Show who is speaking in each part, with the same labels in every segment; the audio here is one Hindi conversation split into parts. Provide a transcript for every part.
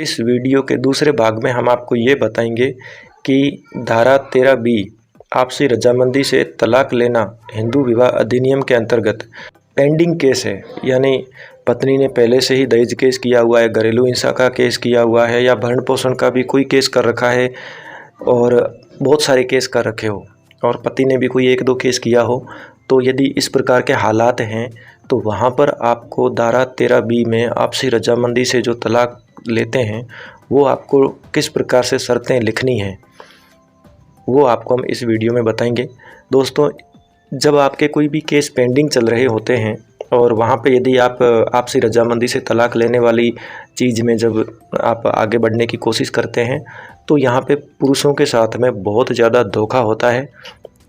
Speaker 1: इस वीडियो के दूसरे भाग में हम आपको ये बताएंगे कि धारा 13B आपसी रजामंदी से तलाक लेना हिंदू विवाह अधिनियम के अंतर्गत पेंडिंग केस है। यानी पत्नी ने पहले से ही दहेज केस किया हुआ है, घरेलू हिंसा का केस किया हुआ है या भरण पोषण का भी कोई केस कर रखा है और बहुत सारे केस कर रखे हो और पति ने भी कोई 1-2 केस किया हो, तो यदि इस प्रकार के हालात हैं तो वहाँ पर आपको धारा 13B में आपसी रजामंदी से जो तलाक लेते हैं वो आपको किस प्रकार से शर्तें लिखनी हैं वो आपको हम इस वीडियो में बताएंगे। दोस्तों, जब आपके कोई भी केस पेंडिंग चल रहे होते हैं और वहाँ पे यदि आप आपसी रजामंदी से तलाक लेने वाली चीज़ में जब आप आगे बढ़ने की कोशिश करते हैं तो यहाँ पे पुरुषों के साथ में बहुत ज़्यादा धोखा होता है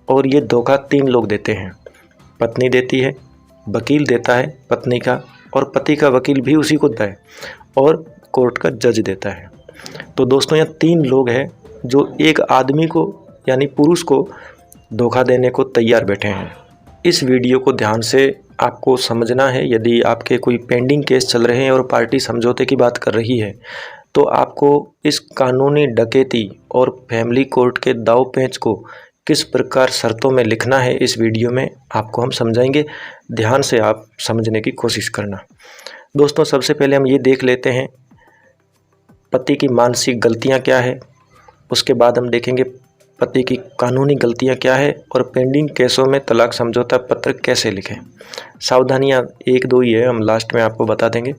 Speaker 1: और ये धोखा 3 लोग देते हैं। पत्नी देती है, वकील देता है पत्नी का, और पति का वकील भी उसी को देता है और कोर्ट का जज देता है। तो दोस्तों, यहाँ 3 लोग हैं जो एक आदमी को यानी पुरुष को धोखा देने को तैयार बैठे हैं। इस वीडियो को ध्यान से आपको समझना है। यदि आपके कोई पेंडिंग केस चल रहे हैं और पार्टी समझौते की बात कर रही है तो आपको इस कानूनी डकैती और फैमिली कोर्ट के दाव पेच को किस प्रकार शर्तों में लिखना है इस वीडियो में आपको हम समझाएंगे। ध्यान से आप समझने की कोशिश करना। दोस्तों, सबसे पहले हम ये देख लेते हैं पति की मानसिक गलतियां क्या है, उसके बाद हम देखेंगे पति की कानूनी गलतियां क्या है और पेंडिंग केसों में तलाक समझौता पत्र कैसे लिखें। सावधानियां 1-2 ही है, हम लास्ट में आपको बता देंगे।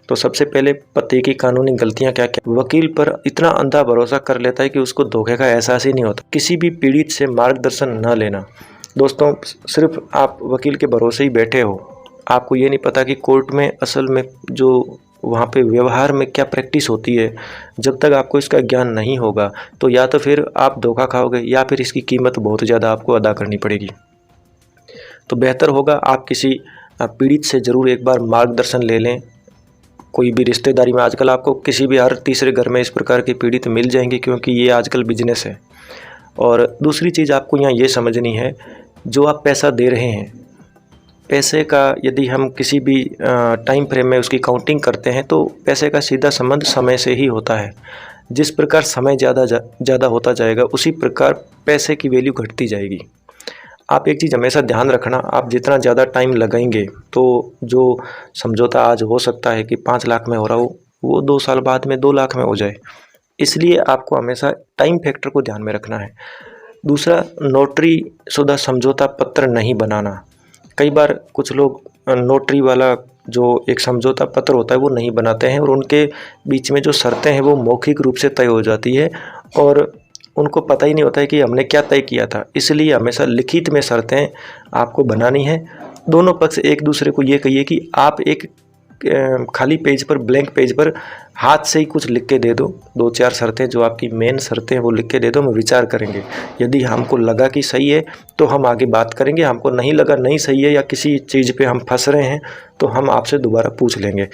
Speaker 1: तो सबसे पहले पति की कानूनी गलतियां क्या क्या। वकील पर इतना अंधा भरोसा कर लेता है कि उसको धोखे का एहसास ही नहीं होता। किसी भी पीड़ित से मार्गदर्शन न लेना। दोस्तों, सिर्फ आप वकील के भरोसे ही बैठे हो, आपको ये नहीं पता कि कोर्ट में असल में जो वहाँ पे व्यवहार में क्या प्रैक्टिस होती है। जब तक आपको इसका ज्ञान नहीं होगा तो या तो फिर आप धोखा खाओगे या फिर इसकी कीमत बहुत ज़्यादा आपको अदा करनी पड़ेगी। तो बेहतर होगा आप किसी पीड़ित से ज़रूर एक बार मार्गदर्शन ले लें। कोई भी रिश्तेदारी में आजकल आपको किसी भी हर तीसरे घर में इस प्रकार के पीड़ित मिल जाएंगे, क्योंकि ये आजकल बिजनेस है। और दूसरी चीज़ आपको यहाँ ये समझनी है, जो आप पैसा दे रहे हैं, पैसे का यदि हम किसी भी टाइम फ्रेम में उसकी काउंटिंग करते हैं तो पैसे का सीधा संबंध समय से ही होता है। जिस प्रकार समय ज़्यादा होता जाएगा उसी प्रकार पैसे की वैल्यू घटती जाएगी। आप एक चीज़ हमेशा ध्यान रखना, आप जितना ज़्यादा टाइम लगाएंगे तो जो समझौता आज हो सकता है कि 5 लाख में हो रहा हो वो 2 साल बाद में 2 लाख में हो जाए। इसलिए आपको हमेशा टाइम फैक्टर को ध्यान में रखना है। दूसरा, नोटरी शुदा समझौता पत्र नहीं बनाना। कई बार कुछ लोग नोटरी वाला जो एक समझौता पत्र होता है वो नहीं बनाते हैं और उनके बीच में जो शर्तें हैं वो मौखिक रूप से तय हो जाती है और उनको पता ही नहीं होता है कि हमने क्या तय किया था। इसलिए हमेशा लिखित में शर्तें आपको बनानी है। दोनों पक्ष एक दूसरे को ये कहिए कि आप एक खाली पेज पर, ब्लैंक पेज पर हाथ से ही कुछ लिख के दे दो। 2-4 शर्तें जो आपकी मेन शर्तें हैं वो लिख के दे दो, हम विचार करेंगे। यदि हमको लगा कि सही है तो हम आगे बात करेंगे, हमको नहीं लगा नहीं सही है या किसी चीज़ पे हम फंस रहे हैं तो हम आपसे दोबारा पूछ लेंगे।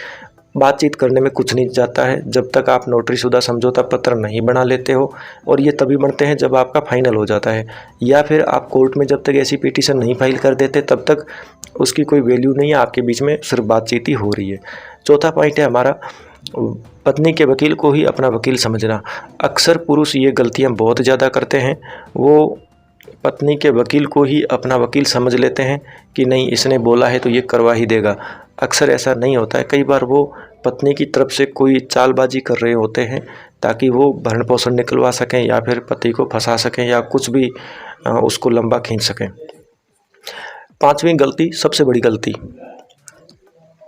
Speaker 1: बातचीत करने में कुछ नहीं जाता है जब तक आप नोटरी शुदा समझौता पत्र नहीं बना लेते हो, और ये तभी बनते हैं जब आपका फाइनल हो जाता है, या फिर आप कोर्ट में जब तक ऐसी पिटीशन नहीं फाइल कर देते तब तक उसकी कोई वैल्यू नहीं है, आपके बीच में सिर्फ बातचीत ही हो रही है। चौथा पॉइंट है हमारा, पत्नी के वकील को ही अपना वकील समझना। अक्सर पुरुष ये गलतियां बहुत ज़्यादा करते हैं, वो पत्नी के वकील को ही अपना वकील समझ लेते हैं कि नहीं इसने बोला है तो ये करवा ही देगा। अक्सर ऐसा नहीं होता है। कई बार वो पत्नी की तरफ से कोई चालबाजी कर रहे होते हैं ताकि वो भरण पोषण निकलवा सकें या फिर पति को फंसा सकें या कुछ भी उसको लंबा खींच सकें। 5वीं गलती, सबसे बड़ी गलती,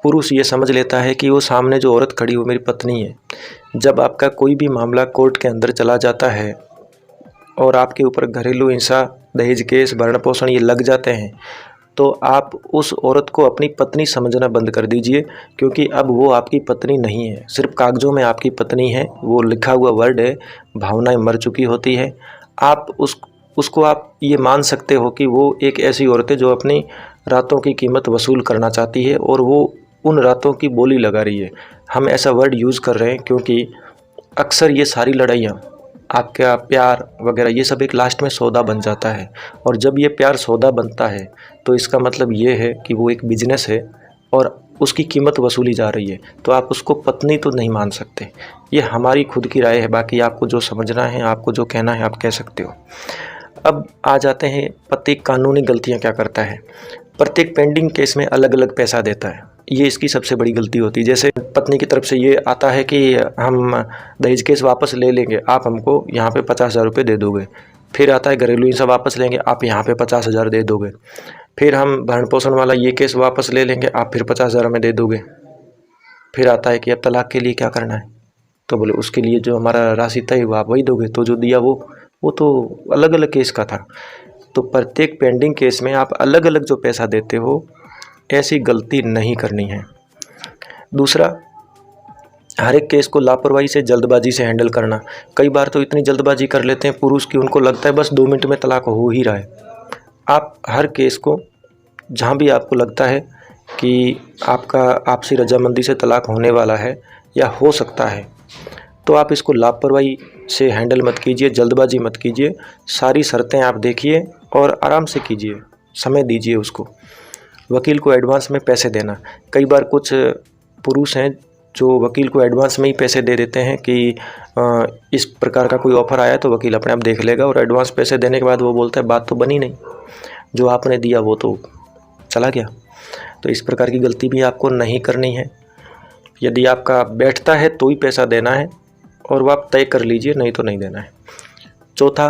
Speaker 1: पुरुष ये समझ लेता है कि वो सामने जो औरत खड़ी वो मेरी पत्नी है। जब आपका कोई भी मामला कोर्ट के अंदर चला जाता है और आपके ऊपर घरेलू हिंसा, दहेज केस, भरण पोषण ये लग जाते हैं तो आप उस औरत को अपनी पत्नी समझना बंद कर दीजिए, क्योंकि अब वो आपकी पत्नी नहीं है। सिर्फ कागज़ों में आपकी पत्नी है, वो लिखा हुआ वर्ड है, भावनाएं मर चुकी होती है। आप उसको आप ये मान सकते हो कि वो एक ऐसी औरत है जो अपनी रातों की कीमत वसूल करना चाहती है और वो उन रातों की बोली लगा रही है। हम ऐसा वर्ड यूज़ कर रहे हैं क्योंकि अक्सर ये सारी लड़ाइयाँ, आपका प्यार वगैरह, ये सब एक लास्ट में सौदा बन जाता है। और जब ये प्यार सौदा बनता है तो इसका मतलब ये है कि वो एक बिजनेस है और उसकी कीमत वसूली जा रही है, तो आप उसको पत्नी तो नहीं मान सकते। ये हमारी खुद की राय है, बाकी आपको जो समझना है, आपको जो कहना है आप कह सकते हो। अब आ जाते हैं पति कानूनी गलतियां क्या करता है। प्रत्येक पेंडिंग केस में अलग अलग पैसा देता है, ये इसकी सबसे बड़ी गलती होती है। जैसे पत्नी की तरफ से ये आता है कि हम दहेज केस वापस ले लेंगे, आप हमको यहाँ पे 50,000 रुपये दे दोगे। फिर आता है घरेलू हिंसा वापस लेंगे, आप यहाँ पे 50,000 दे दोगे। फिर हम भरण पोषण वाला ये केस वापस ले लेंगे, आप फिर 50,000 में दे दोगे। फिर आता है कि अब तलाक के लिए क्या करना है, तो बोले उसके लिए जो हमारा राशि तय हुआ आप वही दोगे। तो जो दिया वो तो अलग अलग केस का था। तो प्रत्येक पेंडिंग केस में आप अलग अलग जो पैसा देते हो, ऐसी गलती नहीं करनी है। दूसरा, हर एक केस को लापरवाही से जल्दबाजी से हैंडल करना। कई बार तो इतनी जल्दबाजी कर लेते हैं पुरुष की, उनको लगता है बस 2 मिनट में तलाक हो ही रहा है। आप हर केस को जहाँ भी आपको लगता है कि आपका आपसी रजामंदी से तलाक होने वाला है या हो सकता है, तो आप इसको लापरवाही से हैंडल मत कीजिए, जल्दबाजी मत कीजिए। सारी शर्तें आप देखिए और आराम से कीजिए, समय दीजिए उसको। वकील को एडवांस में पैसे देना। कई बार कुछ पुरुष हैं जो वकील को एडवांस में ही पैसे दे देते हैं कि इस प्रकार का कोई ऑफ़र आया तो वकील अपने आप देख लेगा, और एडवांस पैसे देने के बाद वो बोलता है बात तो बनी नहीं, जो आपने दिया वो तो चला गया। तो इस प्रकार की गलती भी आपको नहीं करनी है। यदि आपका बैठता है तो ही पैसा देना है, और वो आप तय कर लीजिए, नहीं तो नहीं देना है। चौथा,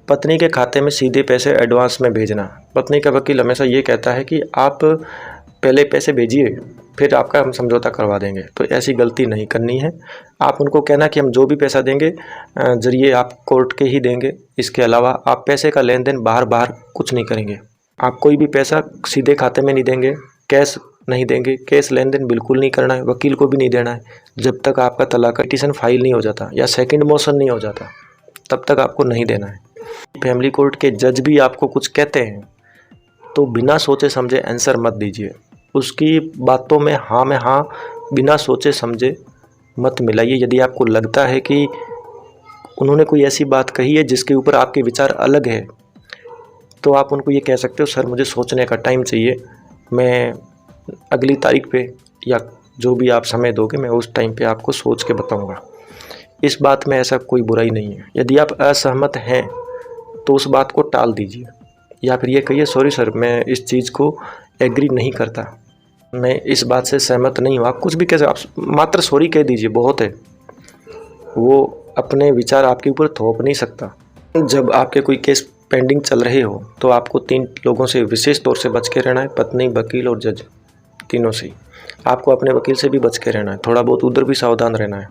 Speaker 1: पत्नी के खाते में सीधे पैसे एडवांस में भेजना। पत्नी का वकील हमेशा ये कहता है कि आप पहले पैसे भेजिए, फिर आपका हम समझौता करवा देंगे। तो ऐसी गलती नहीं करनी है। आप उनको कहना कि हम जो भी पैसा देंगे जरिए आप कोर्ट के ही देंगे, इसके अलावा आप पैसे का लेन देन बाहर कुछ नहीं करेंगे। आप कोई भी पैसा सीधे खाते में नहीं देंगे, कैश नहीं देंगे, कैश लेन देन बिल्कुल नहीं करना है, वकील को भी नहीं देना है जब तक आपका तलाक का पिटीशन फाइल नहीं हो जाता या सेकंड मोशन नहीं हो जाता, तब तक आपको नहीं देना है। फैमिली कोर्ट के जज भी आपको कुछ कहते हैं तो बिना सोचे समझे आंसर मत दीजिए, उसकी बातों में हाँ बिना सोचे समझे मत मिलाइए। यदि आपको लगता है कि उन्होंने कोई ऐसी बात कही है जिसके ऊपर आपके विचार अलग है, तो आप उनको ये कह सकते हो सर मुझे सोचने का टाइम चाहिए, मैं अगली तारीख पे या जो भी आप समय दोगे मैं उस टाइम पे आपको सोच के बताऊंगा। इस बात में ऐसा कोई बुराई नहीं है। यदि आप असहमत हैं तो उस बात को टाल दीजिए, या फिर ये कहिए सॉरी सर मैं इस चीज़ को एग्री नहीं करता, मैं इस बात से सहमत नहीं हूँ। आप कुछ भी कैसे, आप मात्र सॉरी कह दीजिए, बहुत है। वो अपने विचार आपके ऊपर थोप नहीं सकता। जब आपके कोई केस पेंडिंग चल रहे हो तो आपको 3 लोगों से विशेष तौर से बच के रहना है, पत्नी, वकील और जज, तीनों से। आपको अपने वकील से भी बच के रहना है, थोड़ा बहुत उधर भी सावधान रहना है।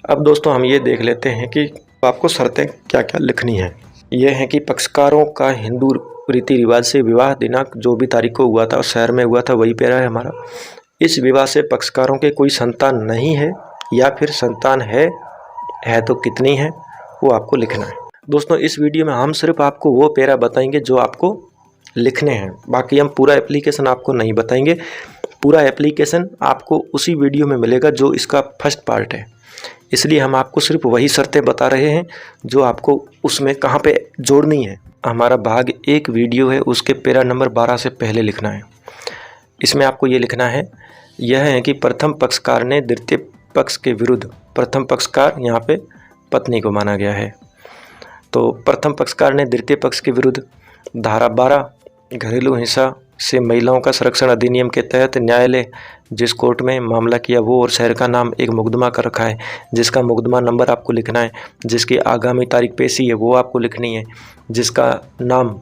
Speaker 1: अब दोस्तों हम ये देख लेते हैं कि आपको शर्तें क्या क्या लिखनी है। ये है कि पक्षकारों का हिंदू रीति रिवाज से विवाह दिनांक जो भी तारीख को हुआ था और शहर में हुआ था वही पैरा है हमारा। इस विवाह से पक्षकारों के कोई संतान नहीं है, या फिर संतान है तो कितनी है, वो आपको लिखना है। दोस्तों इस वीडियो में हम सिर्फ आपको वो पैरा बताएंगे जो आपको लिखने हैं, बाकी हम पूरा एप्लीकेशन आपको नहीं बताएंगे। पूरा एप्लीकेशन आपको उसी वीडियो में मिलेगा जो इसका फर्स्ट पार्ट है, इसलिए हम आपको सिर्फ वही शर्तें बता रहे हैं जो आपको उसमें कहाँ पे जोड़नी है। हमारा भाग 1 वीडियो है, उसके पैरा नंबर 12 से पहले लिखना है। इसमें आपको ये लिखना है, यह है कि प्रथम पक्षकार ने द्वितीय पक्ष के विरुद्ध, प्रथम पक्षकार यहाँ पे पत्नी को माना गया है, तो प्रथम पक्षकार ने द्वितीय पक्ष के विरुद्ध धारा 12 घरेलू हिंसा से महिलाओं का संरक्षण अधिनियम के तहत न्यायालय जिस कोर्ट में मामला किया वो और शहर का नाम एक मुकदमा कर रखा है, जिसका मुकदमा नंबर आपको लिखना है, जिसकी आगामी तारीख पेशी है वो आपको लिखनी है, जिसका नाम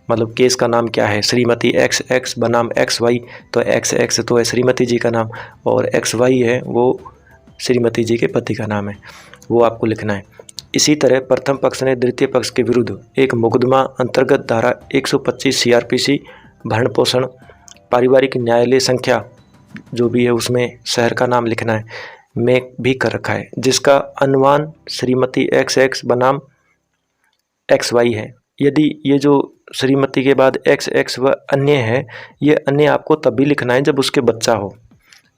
Speaker 1: मतलब केस का नाम क्या है, श्रीमती XX बनाम XY, तो XX तो है श्रीमती जी का नाम और XY है वो श्रीमती जी के पति का नाम है, वो आपको लिखना है। इसी तरह प्रथम पक्ष ने द्वितीय पक्ष के विरुद्ध एक मुकदमा अंतर्गत धारा 125 CRPC भरण पोषण पारिवारिक न्यायालय संख्या जो भी है उसमें शहर का नाम लिखना है में भी कर रखा है, जिसका अनुमान श्रीमती XX बनाम XY है। यदि ये जो श्रीमती के बाद XX व अन्य है, ये अन्य आपको तभी लिखना है जब उसके बच्चा हो।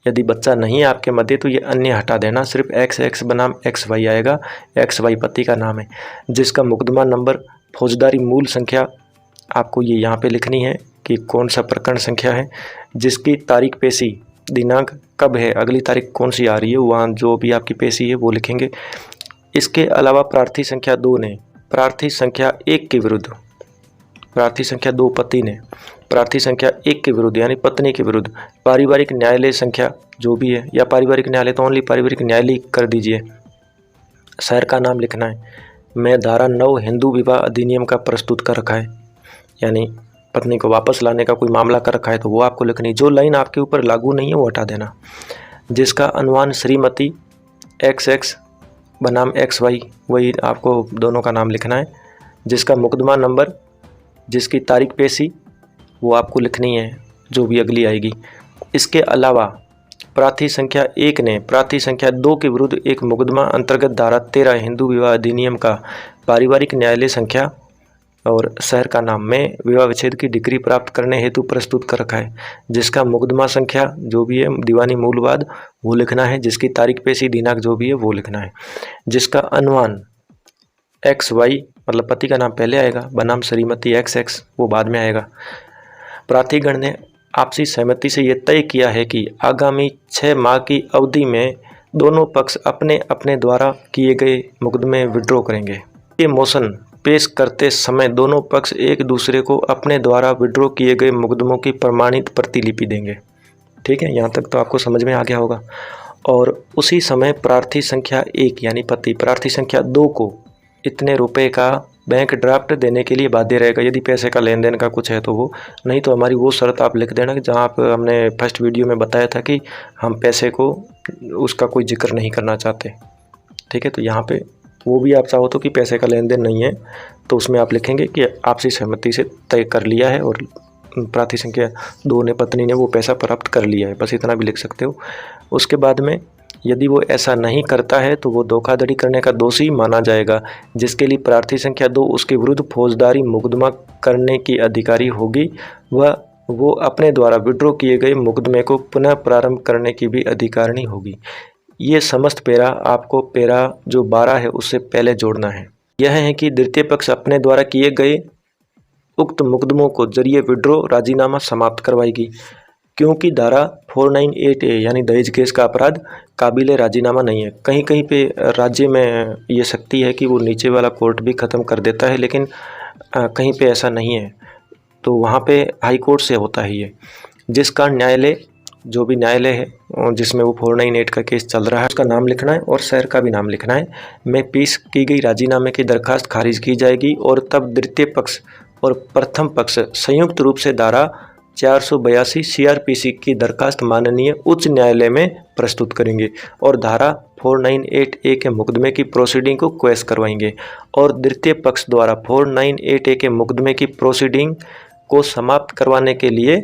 Speaker 1: यदि बच्चा नहीं है आपके मध्य तो ये अन्य हटा देना, सिर्फ XX बनाम XY आएगा। XY पति का नाम है, जिसका मुकदमा नंबर फौजदारी मूल संख्या आपको ये यहाँ पे लिखनी है कि कौन सा प्रकरण संख्या है, जिसकी तारीख पेशी दिनांक कब है, अगली तारीख कौन सी आ रही है, वहाँ जो भी आपकी पेशी है वो लिखेंगे। इसके अलावा प्रार्थी संख्या 2 ने प्रार्थी संख्या 1 के विरुद्ध, प्रार्थी संख्या 2 पति ने प्रार्थी संख्या 1 के विरुद्ध यानी पत्नी के विरुद्ध पारिवारिक न्यायालय संख्या जो भी है, या पारिवारिक न्यायालय तो ओनली पारिवारिक न्यायालय कर दीजिए, शहर का नाम लिखना है। मैं धारा 9 हिंदू विवाह अधिनियम का प्रस्तुत कर रखा है, यानी पत्नी को वापस लाने का कोई मामला कर रखा है तो वो आपको लिखनी। जो लाइन आपके ऊपर लागू नहीं है वो हटा देना। जिसका अनुमान श्रीमती XX बनाम XY, वही आपको दोनों का नाम लिखना है। जिसका मुकदमा नंबर, जिसकी तारीख पेशी वो आपको लिखनी है जो भी अगली आएगी। इसके अलावा प्रार्थी संख्या 1 ने प्रार्थी संख्या 2 के विरुद्ध एक मुकदमा अंतर्गत धारा 13 हिंदू विवाह अधिनियम का पारिवारिक न्यायालय संख्या और शहर का नाम में विवाह विच्छेद की डिग्री प्राप्त करने हेतु प्रस्तुत कर रखा है। जिसका मुकदमा संख्या जो भी है दीवानी मूलवाद वो लिखना है। जिसकी तारीख पेशी दिनांक जो भी है वो लिखना है। जिसका अनुमान XY मतलब पति का नाम पहले आएगा, बनाम श्रीमती XX वो बाद में आएगा। प्रार्थीगण ने आपसी सहमति से ये तय किया है कि आगामी 6 माह की अवधि में दोनों पक्ष अपने अपने द्वारा किए गए मुकदमे विड्रॉ करेंगे। ये मोशन पेश करते समय दोनों पक्ष एक दूसरे को अपने द्वारा विड्रॉ किए गए मुकदमों की प्रमाणित प्रतिलिपि देंगे। ठीक है, यहाँ तक तो आपको समझ में आ गया होगा। और उसी समय प्रार्थी संख्या 1 यानी पति प्रार्थी संख्या 2 को इतने रुपए का बैंक ड्राफ्ट देने के लिए बाध्य रहेगा, यदि पैसे का लेन देन का कुछ है तो वो, नहीं तो हमारी वो शर्त आप लिख देना कि जहाँ आप हमने फर्स्ट वीडियो में बताया था कि हम पैसे को उसका कोई जिक्र नहीं करना चाहते। ठीक है, तो यहाँ पे वो भी आप चाहो तो कि पैसे का लेन देन नहीं है तो उसमें आप लिखेंगे कि आपसी सहमति से तय कर लिया है और प्रार्थी संख्या 2 ने पत्नी ने वो पैसा प्राप्त कर लिया है, बस इतना भी लिख सकते हो। उसके बाद में यदि वो ऐसा नहीं करता है तो वो धोखाधड़ी करने का दोषी माना जाएगा, जिसके लिए प्रार्थी संख्या 2 उसके विरुद्ध फौजदारी मुकदमा करने की अधिकारी होगी व वो अपने द्वारा विड्रॉ किए गए मुकदमे को पुनः प्रारंभ करने की भी अधिकारिणी होगी। ये समस्त पैरा आपको पैरा जो 12 है उससे पहले जोड़ना है। यह है कि द्वितीय पक्ष अपने द्वारा किए गए उक्त मुकदमों को जरिए विड्रॉ राजीनामा समाप्त करवाएगी, क्योंकि धारा 498A यानी दहेज केस का अपराध काबिले राजीनामा नहीं है। कहीं कहीं पे राज्य में ये शक्ति है कि वो नीचे वाला कोर्ट भी ख़त्म कर देता है, लेकिन कहीं पे ऐसा नहीं है, तो वहाँ पे हाई कोर्ट से होता है ये। जिसका न्यायालय जो भी न्यायालय है जिसमें वो 498 का केस चल रहा है उसका नाम लिखना है और शहर का भी नाम लिखना है। में पेश की गई राजीनामे की दरखास्त खारिज की जाएगी और तब द्वितीय पक्ष और प्रथम पक्ष संयुक्त रूप से धारा 482 CRPC की दरखास्त माननीय उच्च न्यायालय में प्रस्तुत करेंगे और धारा 498A के मुकदमे की प्रोसीडिंग को क्वेश करवाएंगे और द्वितीय पक्ष द्वारा 498A के मुकदमे की प्रोसीडिंग को समाप्त करवाने के लिए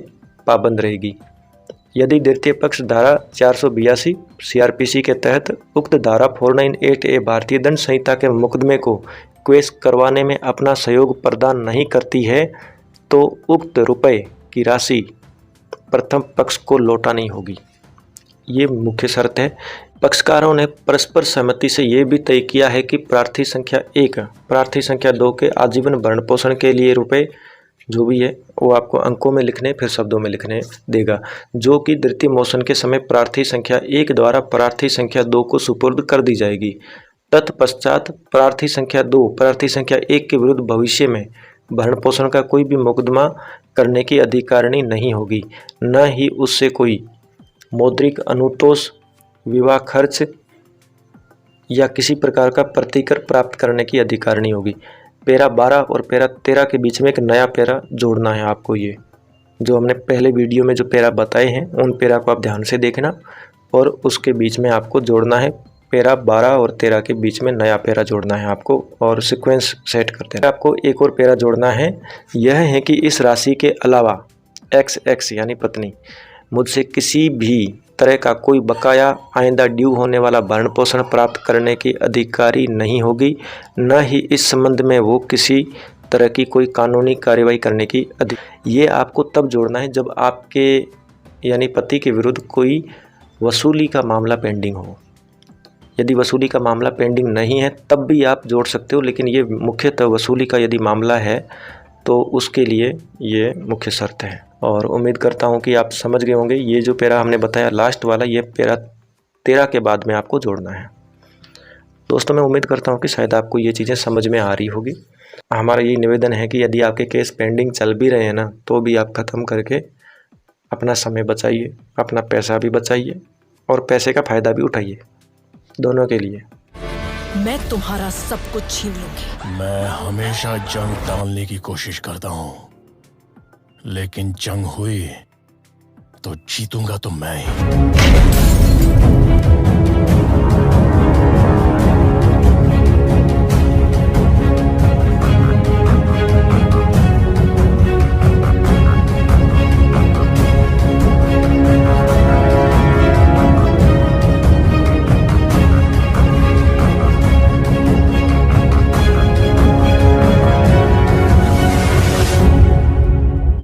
Speaker 1: पाबंद रहेगी। यदि द्वितीय पक्ष धारा 482 CRPC के तहत उक्त धारा 498A भारतीय दंड संहिता के मुकदमे को क्वेश करवाने में अपना सहयोग प्रदान नहीं करती है तो उक्त रुपए की राशि प्रथम पक्ष को लौटा नहीं होगी। ये मुख्य शर्त है। पक्षकारों ने परस्पर सहमति से ये भी तय किया है कि प्रार्थी संख्या 1 प्रार्थी संख्या 2 के आजीवन भरण पोषण के लिए रुपए जो भी है वो आपको अंकों में लिखने फिर शब्दों में लिखने देगा, जो कि द्वितीय मोशन के समय प्रार्थी संख्या 1 द्वारा प्रार्थी संख्या 2 को सुपुर्द कर दी जाएगी। तत्पश्चात प्रार्थी संख्या 2 प्रार्थी संख्या 1 के विरुद्ध भविष्य में भरण पोषण का कोई भी मुकदमा करने की अधिकारिणी नहीं होगी, न ही उससे कोई मौद्रिक अनुतोष, विवाह खर्च या किसी प्रकार का प्रतिकर प्राप्त करने की अधिकारिणी होगी। पैरा 12 और पैरा 13 के बीच में एक नया पैरा जोड़ना है आपको। ये जो हमने पहले वीडियो में जो पैरा बताए हैं उन पैरा को आप ध्यान से देखना और उसके बीच में आपको जोड़ना है पैरा 12 और 13 के बीच में नया पैरा जोड़ना है आपको और सीक्वेंस सेट करते हैं। आपको एक और पैरा जोड़ना है, यह है कि इस राशि के अलावा XX यानी पत्नी मुझसे किसी भी तरह का कोई बकाया आइंदा ड्यू होने वाला भरण पोषण प्राप्त करने की अधिकारी नहीं होगी, न ही इस संबंध में वो किसी तरह की कोई कानूनी कार्रवाई करने की ये आपको तब जोड़ना है जब आपके यानी पति के विरुद्ध कोई वसूली का मामला पेंडिंग हो। यदि वसूली का मामला पेंडिंग नहीं है तब भी आप जोड़ सकते हो, लेकिन ये मुख्यतः वसूली का यदि मामला है तो उसके लिए ये मुख्य शर्त है। और उम्मीद करता हूँ कि आप समझ गए होंगे। ये जो पैरा हमने बताया लास्ट वाला, ये पैरा 13 के बाद में आपको जोड़ना है। दोस्तों मैं उम्मीद करता हूँ कि शायद आपको ये चीज़ें समझ में आ रही होगी। हमारा ये निवेदन है कि यदि आपके केस पेंडिंग चल भी रहे हैं ना, तो भी आप ख़त्म करके अपना समय बचाइए, अपना पैसा भी बचाइए और पैसे का फ़ायदा भी उठाइए, दोनों के लिए।
Speaker 2: मैं तुम्हारा सब कुछ छीन लूंगी।
Speaker 3: मैं हमेशा जंग टालने की कोशिश करता हूं, लेकिन जंग हुई तो जीतूंगा तो मैं ही।